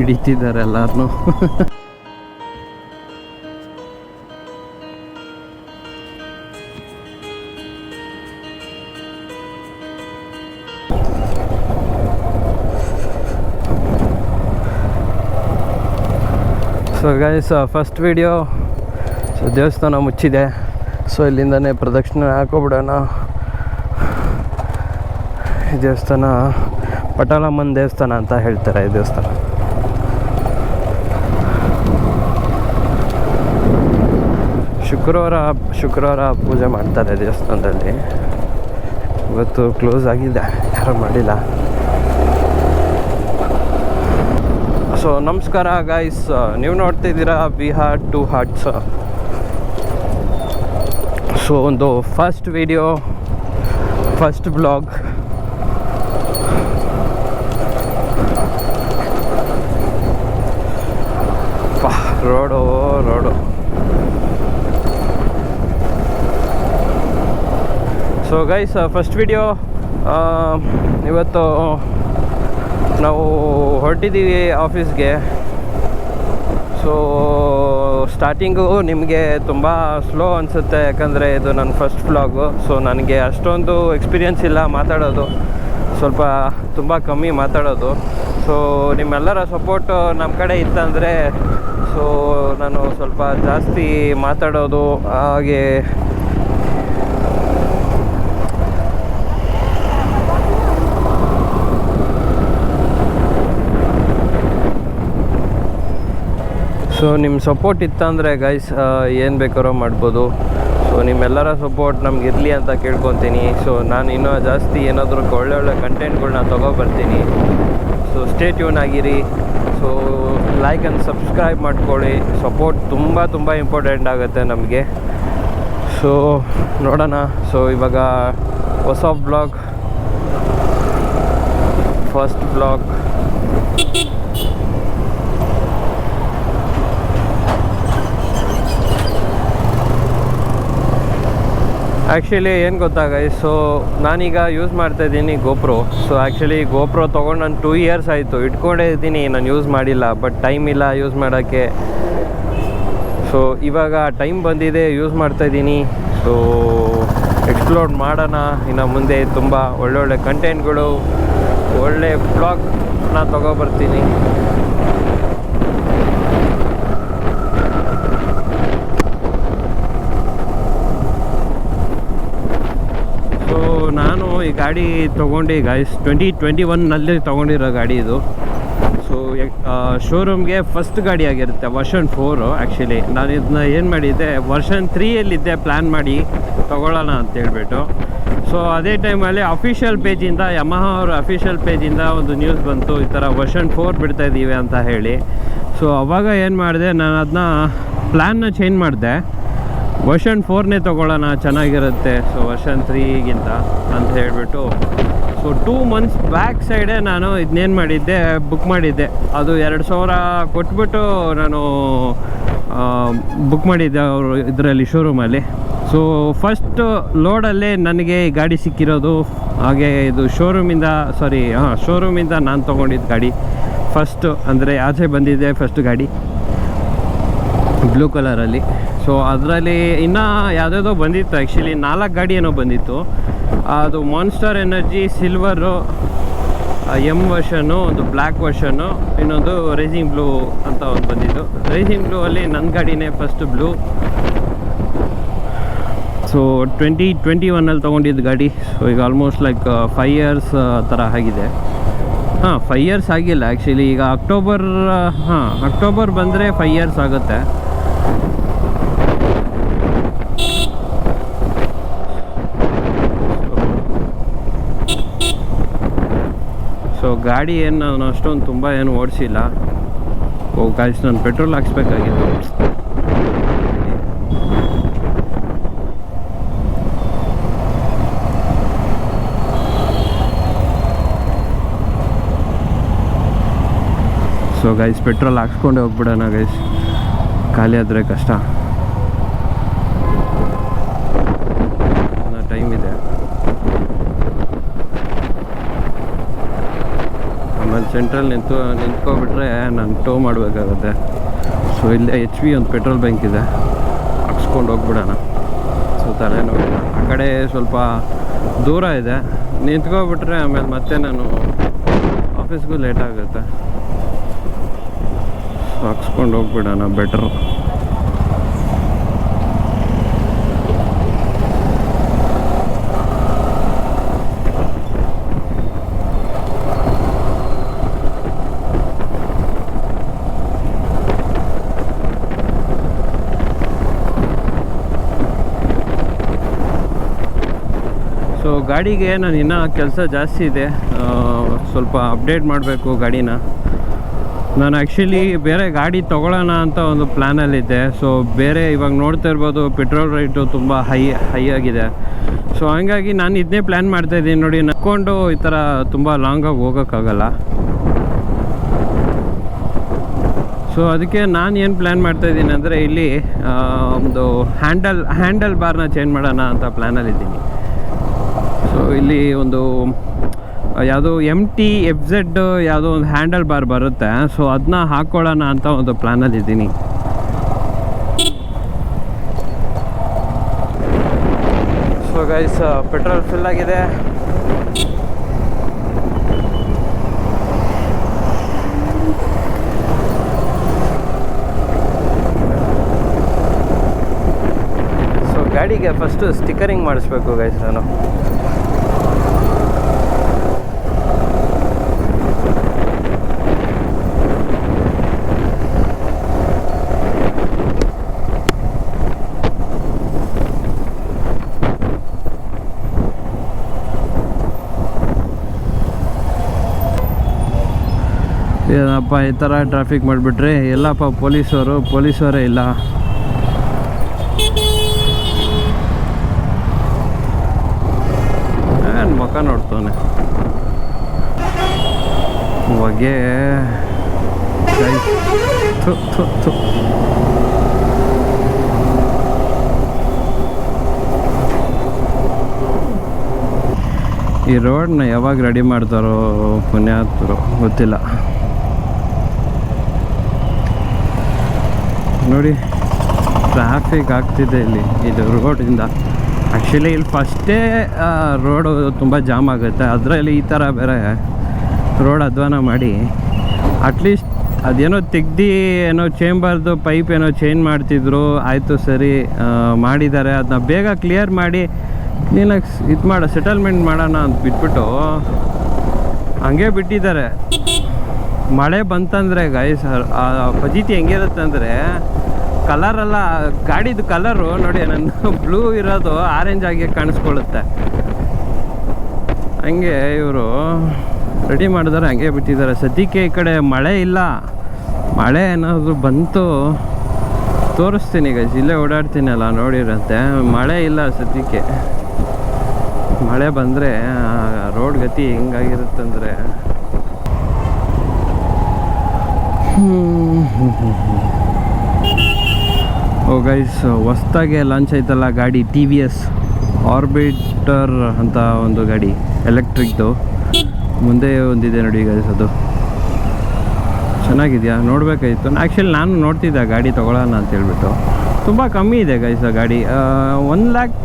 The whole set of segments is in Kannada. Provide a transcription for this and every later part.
ಹಿಡಿತಿದ್ದಾರೆ ಎಲ್ಲಾರನ್ನೂ. So guys, first video. So ದೇವಸ್ಥಾನ ಮುಚ್ಚಿದೆ, ಸೊ ಇಲ್ಲಿಂದನೇ ಪ್ರದಕ್ಷಿಣೆ ಹಾಕೋಬಿಡೋಣ. ಈ ದೇವಸ್ಥಾನ ಪಟಾಲಮ್ಮನ ದೇವಸ್ಥಾನ ಅಂತ ಹೇಳ್ತಾರೆ. ಈ ದೇವಸ್ಥಾನ ಶುಕ್ರವಾರ ಪೂಜೆ ಮಾಡ್ತಾರೆ ದೇವಸ್ಥಾನದಲ್ಲಿ. ಇವತ್ತು ಕ್ಲೋಸ್ ಆಗಿದೆ, ಯಾರೂ ಮಾಡಿಲ್ಲ. ಸೊ ನಮಸ್ಕಾರ ಗೈಸ್, ನೀವು ನೋಡ್ತಿದ್ದೀರಾ ಬಿಹಾರ್ ಟು ಹಾರ್ಟ್ಸ್. ಸೊ ಒಂದು first video, first blog. Road. So guys, first video. ಇವತ್ತು ನಾವು ಹೊರಟಿದ್ದೀವಿ ಆಫೀಸ್ಗೆ. ಸೊ ಸ್ಟಾರ್ಟಿಂಗು ನಿಮಗೆ ತುಂಬ ಸ್ಲೋ ಅನಿಸುತ್ತೆ, ಯಾಕಂದರೆ ಇದು ನನ್ನ ಫಸ್ಟ್ ವ್ಲಾಗು. ಸೊ ನನಗೆ ಅಷ್ಟೊಂದು ಎಕ್ಸ್ಪೀರಿಯನ್ಸ್ ಇಲ್ಲ ಮಾತಾಡೋದು, ಸ್ವಲ್ಪ ತುಂಬ ಕಮ್ಮಿ ಮಾತಾಡೋದು. ಸೊ ನಿಮ್ಮೆಲ್ಲರ ಸಪೋರ್ಟು ನಮ್ಮ ಕಡೆ ಇತ್ತಂದರೆ ಸೊ ನಾನು ಸ್ವಲ್ಪ ಜಾಸ್ತಿ ಮಾತಾಡೋದು, ಹಾಗೆ ಸೊ ನಿಮ್ಮ ಸಪೋರ್ಟ್ ಇತ್ತಂದರೆ ಗೈಸ್ ಏನು ಬೇಕಾರೋ ಮಾಡ್ಬೋದು. ಸೊ ನಿಮ್ಮೆಲ್ಲರ ಸಪೋರ್ಟ್ ನಮ್ಗೆ ಇರಲಿ ಅಂತ ಕೇಳ್ಕೊತೀನಿ. ಸೊ ನಾನು ಇನ್ನೂ ಜಾಸ್ತಿ ಏನಾದರೂ ಒಳ್ಳೊಳ್ಳೆ ಕಂಟೆಂಟ್ಗಳನ್ನ ತೊಗೊಬರ್ತೀನಿ. ಸೊ ಸ್ಟೇ ಟ್ಯೂನ್ ಆಗಿರಿ. ಸೊ ಲೈಕ್ ಆ್ಯಂಡ್ ಸಬ್ಸ್ಕ್ರೈಬ್ ಮಾಡ್ಕೊಳ್ಳಿ. ಸಪೋರ್ಟ್ ತುಂಬ ಇಂಪಾರ್ಟೆಂಟ್ ಆಗುತ್ತೆ ನಮಗೆ. ಸೊ ನೋಡೋಣ. ಸೊ ಇವಾಗ ಹೊಸ ಬ್ಲಾಗ್, ಫಸ್ಟ್ ಬ್ಲಾಗ್. ಆ್ಯಕ್ಚುಲಿ ಏನು ಗೊತ್ತಾ ಗೈಸ್, ಸೊ ನಾನೀಗ ಯೂಸ್ ಮಾಡ್ತಾಯಿದ್ದೀನಿ ಗೋಪ್ರೋ. ಸೊ ಆ್ಯಕ್ಚುಲಿ ಗೋಪ್ರೋ ತೊಗೊಂಡು ನಾನು 2 ಇಯರ್ಸ್ ಆಯಿತು, ಇಟ್ಕೊಂಡೇ ಇದ್ದೀನಿ, ನಾನು ಯೂಸ್ ಮಾಡಿಲ್ಲ. ಬಟ್ ಟೈಮ್ ಇಲ್ಲ ಯೂಸ್ ಮಾಡೋಕ್ಕೆ. ಸೊ ಇವಾಗ ಟೈಮ್ ಬಂದಿದೆ, ಯೂಸ್ ಮಾಡ್ತಾಯಿದ್ದೀನಿ. ಸೊ ಎಕ್ಸ್ಪ್ಲೋರ್ ಮಾಡೋಣ ಇನ್ನು ಮುಂದೆ. ತುಂಬ ಒಳ್ಳೊಳ್ಳೆ ಕಂಟೆಂಟ್ಗಳು, ಒಳ್ಳೆ ಬ್ಲಾಗ್ನ ತೊಗೊಬರ್ತೀನಿ. ನಾನು ಈ ಗಾಡಿ ತೊಗೊಂಡು ಗೈಸ್ 2021ನಲ್ಲಿ ತೊಗೊಂಡಿರೋ ಗಾಡಿ ಇದು. ಸೊ ಶೋರೂಮ್ಗೆ ಫಸ್ಟ್ ಗಾಡಿ ಆಗಿರುತ್ತೆ, ವರ್ಷನ್ 4. ಆ್ಯಕ್ಚುಲಿ ನಾನು ಇದನ್ನ ಏನು ಮಾಡಿದ್ದೆ, ವರ್ಷನ್ 3ಯಲ್ಲಿದ್ದೆ ಪ್ಲ್ಯಾನ್ ಮಾಡಿ ತೊಗೊಳ್ಳೋಣ ಅಂತೇಳ್ಬಿಟ್ಟು. ಸೊ ಅದೇ ಟೈಮಲ್ಲಿ ಅಫಿಷಿಯಲ್ ಪೇಜಿಂದ, ಯಮಹಾ ಅವರ ಅಫಿಷಿಯಲ್ ಪೇಜಿಂದ ಒಂದು ನ್ಯೂಸ್ ಬಂತು, ಈ ಥರ ವರ್ಷನ್ 4 ಬಿಡ್ತಾಯಿದ್ದೀವಿ ಅಂತ ಹೇಳಿ. ಸೊ ಅವಾಗ ಏನು ಮಾಡಿದೆ, ನಾನು ಅದನ್ನ ಪ್ಲ್ಯಾನ್ನ ಚೇಂಜ್ ಮಾಡಿದೆ. ವರ್ಷನ್ 4ನೇ ತೊಗೊಳ್ಳೋಣ, ಚೆನ್ನಾಗಿರುತ್ತೆ. ಸೊ ವರ್ಷನ್ 3ಗಿಂತ ಅಂತ ಹೇಳಿಬಿಟ್ಟು ಸೊ 2 ಮಂತ್ಸ್ ಬ್ಯಾಕ್ ಸೈಡೇ ನಾನು ಇದನ್ನೇನು ಮಾಡಿದ್ದೆ, ಬುಕ್ ಮಾಡಿದ್ದೆ. ಅದು 2000 ಕೊಟ್ಬಿಟ್ಟು ನಾನು ಬುಕ್ ಮಾಡಿದ್ದೆ ಅವರು ಇದರಲ್ಲಿ, ಶೋರೂಮಲ್ಲಿ. ಸೊ ಫಸ್ಟ್ ಲೋಡಲ್ಲೇ ನನಗೆ ಈ ಗಾಡಿ ಸಿಕ್ಕಿರೋದು. ಹಾಗೆ ಇದು ಶೋರೂಮಿಂದ ನಾನು ತೊಗೊಂಡಿದ್ದು ಗಾಡಿ ಫಸ್ಟು, ಅಂದರೆ ಆಚೆ ಬಂದಿದ್ದೆ ಫಸ್ಟ್ ಗಾಡಿ ಬ್ಲೂ ಕಲರಲ್ಲಿ. ಸೊ ಅದರಲ್ಲಿ ಇನ್ನೂ ಯಾವುದ್ಯಾವುದೋ ಬಂದಿತ್ತು, ಆ್ಯಕ್ಚುಲಿ 4 ಗಾಡಿ ಏನೋ ಬಂದಿತ್ತು. ಅದು ಮಾನ್ಸ್ಟರ್ ಎನರ್ಜಿ ಸಿಲ್ವರು, ಎಮ್ ವರ್ಷನ್ನು, ಒಂದು ಬ್ಲ್ಯಾಕ್ ವರ್ಷನ್ನು, ಇನ್ನೊಂದು ರೇಸಿಂಗ್ ಬ್ಲೂ ಅಂತ ಒಂದು ಬಂದಿದ್ದು. ರೇಸಿಂಗ್ ಬ್ಲೂ ಅಲ್ಲಿ ನನ್ನ ಗಾಡಿನೇ ಫಸ್ಟ್ ಬ್ಲೂ. ಸೊ 2021ನಲ್ಲಿ ತೊಗೊಂಡಿದ್ದು ಗಾಡಿ. ಸೊ ಈಗ ಆಲ್ಮೋಸ್ಟ್ ಲೈಕ್ 5 ಇಯರ್ಸ್ ಥರ ಆಗಿದೆ. 5 ಇಯರ್ಸ್ ಆಗಿಲ್ಲ ಆ್ಯಕ್ಚುಲಿ. ಈಗ ಅಕ್ಟೋಬರ್ ಬಂದರೆ 5 ಇಯರ್ಸ್ ಆಗುತ್ತೆ. ಸೊ ಗಾಡಿ ಏನು ನಾನು ಅಷ್ಟೊಂದು ತುಂಬ ಏನು ಓಡಿಸಿಲ್ಲ. ಗಾಯ್ಸ್, ನಾನು ಪೆಟ್ರೋಲ್ ಹಾಕ್ಸ್ಬೇಕಾಗಿತ್ತು. ಸೊ ಗೈಸ್, ಪೆಟ್ರೋಲ್ ಹಾಕ್ಸ್ಕೊಂಡೆ ಹೋಗ್ಬಿಡೋಣ ಗೈಸ್, ಖಾಲಿ ಆದರೆ ಕಷ್ಟ. ಟೈಮ್ ಇದೆ. ಆಮೇಲೆ ಸೆಂಟ್ರಲ್ಲಿ ನಿಂತ್ಕೊಬಿಟ್ರೆ ನಾನು ಟೋ ಮಾಡಬೇಕಾಗುತ್ತೆ. ಸೊ ಇಲ್ಲೇ HP ಒಂದು ಪೆಟ್ರೋಲ್ ಬ್ಯಾಂಕ್ ಇದೆ, ಹಾಕ್ಸ್ಕೊಂಡು ಹೋಗ್ಬಿಡೋಣ. ಸೊ ತಲೆನೋವಿಲ್ಲ. ಆ ಕಡೆ ಸ್ವಲ್ಪ ದೂರ ಇದೆ, ನಿಂತ್ಕೊಬಿಟ್ರೆ ಆಮೇಲೆ ಮತ್ತೆ ನಾನು ಆಫೀಸ್ಗೂ ಲೇಟ್ ಆಗುತ್ತೆ. ಸೊ ಹಾಕ್ಸ್ಕೊಂಡು ಹೋಗ್ಬಿಡೋಣ ಬೆಟ್ರು. ಸೊ ಗಾಡಿಗೆ ನಾನು ಇನ್ನೂ ಕೆಲಸ ಜಾಸ್ತಿ ಇದೆ, ಸ್ವಲ್ಪ ಅಪ್ಡೇಟ್ ಮಾಡಬೇಕು ಗಾಡಿನ. ನಾನು ಆ್ಯಕ್ಚುಲಿ ಬೇರೆ ಗಾಡಿ ತೊಗೊಳ್ಳೋಣ ಅಂತ ಒಂದು ಪ್ಲ್ಯಾನಲ್ಲಿದ್ದೆ. ಸೊ ಬೇರೆ ಇವಾಗ ನೋಡ್ತಾ ಇರ್ಬೋದು ಪೆಟ್ರೋಲ್ ರೇಟು ತುಂಬ ಹೈ ಆಗಿದೆ. ಸೊ ಹಂಗಾಗಿ ನಾನು ಇದನ್ನೇ ಪ್ಲ್ಯಾನ್ ಮಾಡ್ತಾಯಿದ್ದೀನಿ. ನೋಡಿ, ನಕ್ಕೊಂಡು ಈ ಥರ ತುಂಬ ಲಾಂಗಾಗಿ ಹೋಗೋಕ್ಕಾಗಲ್ಲ. ಸೊ ಅದಕ್ಕೆ ನಾನು ಏನು ಪ್ಲ್ಯಾನ್ ಮಾಡ್ತಾಯಿದ್ದೀನಿ ಅಂದರೆ ಇಲ್ಲಿ ಒಂದು ಹ್ಯಾಂಡಲ್ ಬಾರ್ನ ಚೇಂಜ್ ಮಾಡೋಣ ಅಂತ ಪ್ಲ್ಯಾನಲ್ಲಿದ್ದೀನಿ. ಸೊ ಇಲ್ಲಿ ಒಂದು ಯಾವುದೋ MT-FZ ಯಾವುದೋ ಒಂದು ಹ್ಯಾಂಡಲ್ ಬಾರ್ ಬರುತ್ತೆ. ಸೊ ಅದನ್ನ ಹಾಕ್ಕೊಳ್ಳೋಣ ಅಂತ ಒಂದು ಪ್ಲ್ಯಾನಲ್ಲಿದ್ದೀನಿ. ಸೊ ಗೈಸ್, ಪೆಟ್ರೋಲ್ ಫಿಲ್ ಆಗಿದೆ. ಸೊ ಗಾಡಿಗೆ ಫಸ್ಟು ಸ್ಟಿಕ್ಕರಿಂಗ್ ಮಾಡಿಸ್ಬೇಕು ಗೈಸ್ ನಾನು. ಏನಪ್ಪ ಈ ಥರ ಟ್ರಾಫಿಕ್ ಮಾಡಿಬಿಟ್ರೆ, ಎಲ್ಲಪ್ಪ ಪೊಲೀಸವರೇ ಇಲ್ಲ. ಏನು ಮುಖ ನೋಡ್ತಾನೆ ಹೊಗೆ. ಈ ರೋಡ್ನ ಯಾವಾಗ ರೆಡಿ ಮಾಡ್ತಾರೋ ಪುಣ್ಯಾತ್ಮರು ಗೊತ್ತಿಲ್ಲ. ನೋಡಿ, ಟ್ರಾಫಿಕ್ ಆಗ್ತಿದೆ ಇಲ್ಲಿ ಇದು ರೋಡಿಂದ. ಆ್ಯಕ್ಚುಲಿ ಇಲ್ಲಿ ಫಸ್ಟೇ ರೋಡು ತುಂಬ ಜಾಮ್ ಆಗುತ್ತೆ, ಅದರಲ್ಲಿ ಈ ಥರ ಬೇರೆ ರೋಡ್ ಅಧ್ವಾನ ಮಾಡಿ ಅಟ್ಲೀಸ್ಟ್ ಅದೇನೋ ತೆಗ್ದು ಏನೋ ಚೇಂಬರ್ದು ಪೈಪ್ ಏನೋ ಚೇಂಜ್ ಮಾಡ್ತಿದ್ರು. ಆಯಿತು ಸರಿ, ಮಾಡಿದ್ದಾರೆ. ಅದನ್ನ ಬೇಗ ಕ್ಲಿಯರ್ ಮಾಡಿ ಕ್ಲೀನಾಗಿ ಸೆಟಲ್ಮೆಂಟ್ ಮಾಡೋಣ ಅಂತ ಬಿಟ್ಬಿಟ್ಟು ಹಂಗೆ ಬಿಟ್ಟಿದ್ದಾರೆ. ಮಳೆ ಬಂತಂದರೆ ಗೈಸ್ ಆ ಫಜಿತಿ ಹೆಂಗಿರುತ್ತೆ ಅಂದರೆ, ಕಲರೆಲ್ಲ ಗಾಡಿದು ಕಲರು ನೋಡಿ, ನನ್ನ ಬ್ಲೂ ಇರೋದು ಆರೆಂಜ್ ಆಗಿ ಕಾಣಿಸ್ಕೊಳ್ಳುತ್ತೆ. ಹಂಗೆ ಇವರು ರೆಡಿ ಮಾಡಿದ್ದಾರೆ, ಹಂಗೆ ಬಿಟ್ಟಿದ್ದಾರೆ. ಸದ್ಯಕ್ಕೆ ಈ ಕಡೆ ಮಳೆ ಇಲ್ಲ. ಮಳೆ ಏನಾದರೂ ಬಂತು ತೋರಿಸ್ತೀನಿ ಗೈಸ್, ಇಲ್ಲೇ ಓಡಾಡ್ತೀನಲ್ಲ ನೋಡಿರಂತೆ. ಮಳೆ ಇಲ್ಲ ಸದ್ಯಕ್ಕೆ. ಮಳೆ ಬಂದರೆ ರೋಡ್ ಗತಿ ಹೆಂಗಾಗಿರುತ್ತಂದರೆ, ಓ ಗೈಸ್, ಹೊಸ್ದಾಗೆ ಲಾಂಚ್ ಆಯ್ತಲ್ಲ ಗಾಡಿ, TVS ಆರ್ಬಿಟರ್ ಅಂತ ಒಂದು ಗಾಡಿ, ಎಲೆಕ್ಟ್ರಿಕ್ದು. ಮುಂದೆ ಒಂದಿದೆ ನೋಡಿ ಗೈಸ್, ಅದು ಚೆನ್ನಾಗಿದೆಯಾ ನೋಡಬೇಕಾಗಿತ್ತು. ಆ್ಯಕ್ಚುಲಿ ನಾನು ನೋಡ್ತಿದ್ದೆ ಗಾಡಿ ತೊಗೊಳ್ಳೋಣ ಅಂತ ಹೇಳ್ಬಿಟ್ಟು. ತುಂಬ ಕಮ್ಮಿ ಇದೆ ಗೈಸ್ ಆ ಗಾಡಿ. 1 ಲ್ಯಾಕ್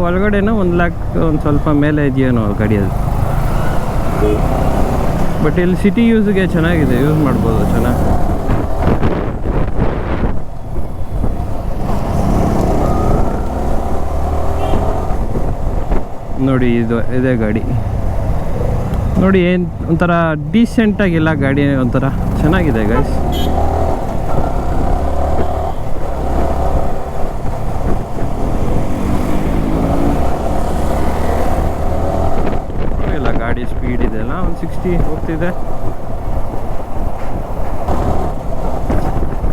ಒಳಗಡೆನೋ 1 ಲ್ಯಾಕ್ ಒಂದು ಸ್ವಲ್ಪ ಮೇಲೆ ಇದೆಯೇನೋ ಗಾಡಿ ಅದು. ಬಟ್ ಇಲ್ಲಿ ಸಿಟಿ ಯೂಸ್ಗೆ ಚೆನ್ನಾಗಿದೆ, ಯೂಸ್ ಮಾಡ್ಬೋದು ಚೆನ್ನಾಗಿ. ನೋಡಿ ಇದೇ ಗಾಡಿ ನೋಡಿ, ಏನು ಒಂಥರ ಡೀಸೆಂಟಾಗಿಲ್ಲ ಗಾಡಿ, ಒಂಥರ ಚೆನ್ನಾಗಿದೆ ಗೈಸ್. ಇಲ್ಲ ಗಾಡಿ ಸ್ಪೀಡ್ ಇದೆ ಅಲ್ಲ, ಒಂದು 60 ಹೋಗ್ತಿದೆ.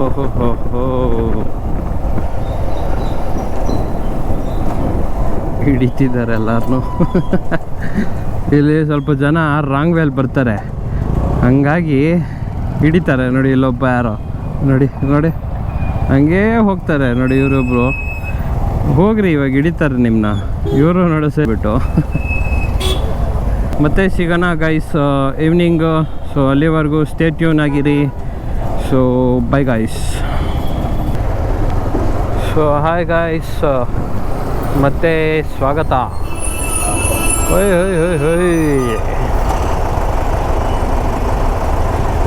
ಓಹೋ ಹೋ ಹೋ, ಹಿಡಿತಿದ್ದಾರೆ ಎಲ್ಲಾರನು. ಇಲ್ಲಿ ಸ್ವಲ್ಪ ಜನ ರಾಂಗ್ ವೇಲ್ ಬರ್ತಾರೆ, ಹಂಗಾಗಿ ಹಿಡಿತಾರೆ. ನೋಡಿ ಇಲ್ಲೊಬ್ಬ ಯಾರೋ ನೋಡಿ ನೋಡಿ ಹಂಗೇ ಹೋಗ್ತಾರೆ ನೋಡಿ. ಇವರೊಬ್ರು ಹೋಗ್ರಿ, ಇವಾಗ ಹಿಡಿತಾರೆ ನಿಮ್ಮನ್ನ. ಇವರು ನೋಡಿಸ್ಬಿಟ್ಟು ಮತ್ತೆ ಸಿಗೋಣ ಗೈಸ್ ಈವ್ನಿಂಗು. ಸೊ ಅಲ್ಲಿವರೆಗೂ ಸ್ಟೇ ಟ್ಯೂನ್ ಆಗಿರಿ. So by guys. So hi guys, ಮತ್ತೆ ಸ್ವಾಗತ. ಹೊಯ್ ಹೊಯ್ ಹೊಯ್ ಹೊಯ್.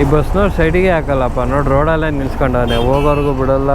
ಈ ಬಸ್ನವ್ರು ಸೈಡಿಗೆ ಹಾಕಲ್ಲಪ್ಪ ನೋಡಿ, ರೋಡಲ್ಲೇ ನಿಲ್ಸ್ಕೊಂಡವನೆ, ಹೋಗೋರ್ಗೂ ಬಿಡಲ್ಲ.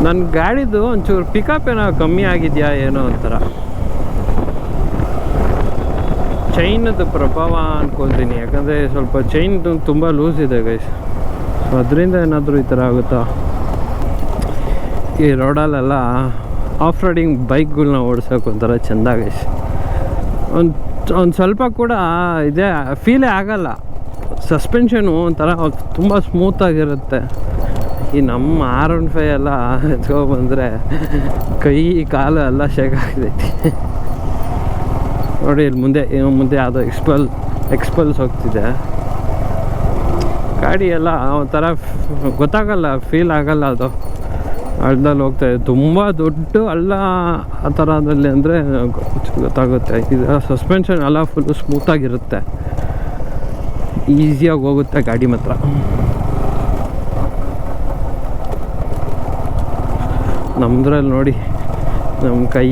ನನ್ನ ಗಾಡಿದು ಒಂಚೂರು ಪಿಕಪ್ ಏನೋ ಕಮ್ಮಿ ಆಗಿದೆಯಾ ಏನೋ ಒಂಥರ, ಚೈನದು ಪ್ರಭಾವ ಅನ್ಕೊಳ್ತೀನಿ. ಯಾಕಂದರೆ ಸ್ವಲ್ಪ ಚೈನ್ ತುಂಬ ಲೂಸ್ ಇದೆ ಗೈಸ್. ಸೊ ಅದರಿಂದ ಏನಾದರೂ ಈ ಥರ ಆಗುತ್ತಾ? ಈ ರೋಡಲ್ಲೆಲ್ಲ ಆಫ್ ರೋಡಿಂಗ್ ಬೈಕ್ಗಳ್ನ ಓಡಿಸೋಕೆ ಒಂಥರ ಚೆಂದ ಗೈಸ್. ಒಂದು ಸ್ವಲ್ಪ ಕೂಡ ಇದೆ ಫೀಲೇ ಆಗಲ್ಲ. ಸಸ್ಪೆನ್ಷನು ಒಂಥರ ತುಂಬ ಸ್ಮೂತಾಗಿರುತ್ತೆ. ಈ ನಮ್ಮ R15 ಎಲ್ಲ ಎತ್ಕೊಬಂದರೆ ಕೈ ಕಾಲು ಎಲ್ಲ ಶೇಕ್ ಆಗ್ತೈತಿ ನೋಡಿ. ಇಲ್ಲಿ ಮುಂದೆ ಯಾವುದೋ ಎಕ್ಸ್ಪಲ್ಸ್ ಹೋಗ್ತಿದೆ ಗಾಡಿ ಎಲ್ಲ. ಒಂಥರ ಗೊತ್ತಾಗಲ್ಲ, ಫೀಲ್ ಆಗಲ್ಲ. ಅದು ಹಳ್ಳದಲ್ಲಿ ಹೋಗ್ತಾಯಿದೆ, ತುಂಬ ದೊಡ್ಡ ಹಳ್ಳ ಆ ಥರದಲ್ಲಿ ಅಂದರೆ ಗೊತ್ತಾಗುತ್ತೆ. ಇದು ಸಸ್ಪೆನ್ಷನ್ ಎಲ್ಲ ಫುಲ್ಲು ಸ್ಮೂತಾಗಿರುತ್ತೆ, ಈಸಿಯಾಗಿ ಹೋಗುತ್ತೆ ಗಾಡಿ ಮಾತ್ರ. ನಮ್ಮದ್ರಲ್ಲಿ ನೋಡಿ, ನಮ್ಮ ಕೈ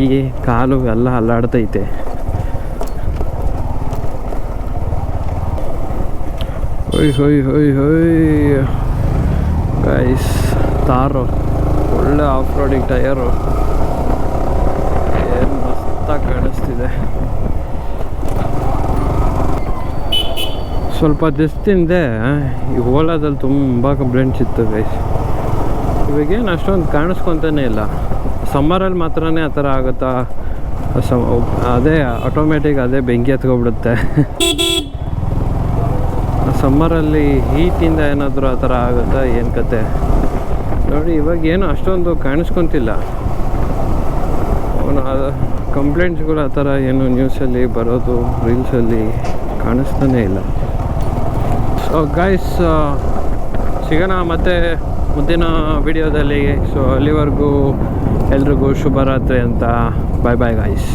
ಕಾಲು ಎಲ್ಲ ಅಲ್ಲಾಡ್ತೈತೆ. ಹೊಯ್ ಹೊಯ್ ಹೊಯ್ ಹೊಯ್ ಗೈಸ್. ತಾರು ಒಳ್ಳೆ ಆಫ್ ರೋಡಿಂಗ್ ಟಯರು, ಏನು ಮಸ್ತಾಗಿ ಕಾಣಿಸ್ತಿದೆ. ಸ್ವಲ್ಪ ದಿವಸದಿಂದೆ ಈ ಓಲಾದಲ್ಲಿ ತುಂಬ ಕಂಪ್ಲೇಂಟ್ಸ್ ಇತ್ತು ಗೈಸ್. ಇವಾಗೇನು ಅಷ್ಟೊಂದು ಕಾಣಿಸ್ಕೊತಾನೆ ಇಲ್ಲ. ಸಮ್ಮರಲ್ಲಿ ಮಾತ್ರನೇ ಆ ಥರ ಆಗುತ್ತಾ? ಅದೇ ಆಟೋಮೆಟಿಕ್ ಅದೇ ಬೆಂಕಿ ಹತ್ಕೊಬಿಡುತ್ತೆ. ಸಮ್ಮರಲ್ಲಿ ಹೀಟಿಂದ ಏನಾದರೂ ಆ ಥರ ಆಗುತ್ತಾ ಏನು ಕತೆ ನೋಡಿ. ಇವಾಗ ಏನು ಅಷ್ಟೊಂದು ಕಾಣಿಸ್ಕೊತಿಲ್ಲ. ಅವನು ಕಂಪ್ಲೇಂಟ್ಸ್ಗಳು ಆ ಥರ ಏನು ನ್ಯೂಸಲ್ಲಿ ಬರೋದು, ರೀಲ್ಸಲ್ಲಿ ಕಾಣಿಸ್ತಾನೇ ಇಲ್ಲ. ಸೊ ಗೈಸ್, ಸಿಗೋಣ ಮತ್ತೆ ಮುಂದಿನ ವಿಡಿಯೋದಲ್ಲಿ. ಸೊ ಅಲ್ಲಿವರೆಗೂ ಎಲ್ರಿಗೂ ಶುಭರಾತ್ರಿ ಅಂತ. ಬಾಯ್ ಬಾಯ್ ಗೈಸ್.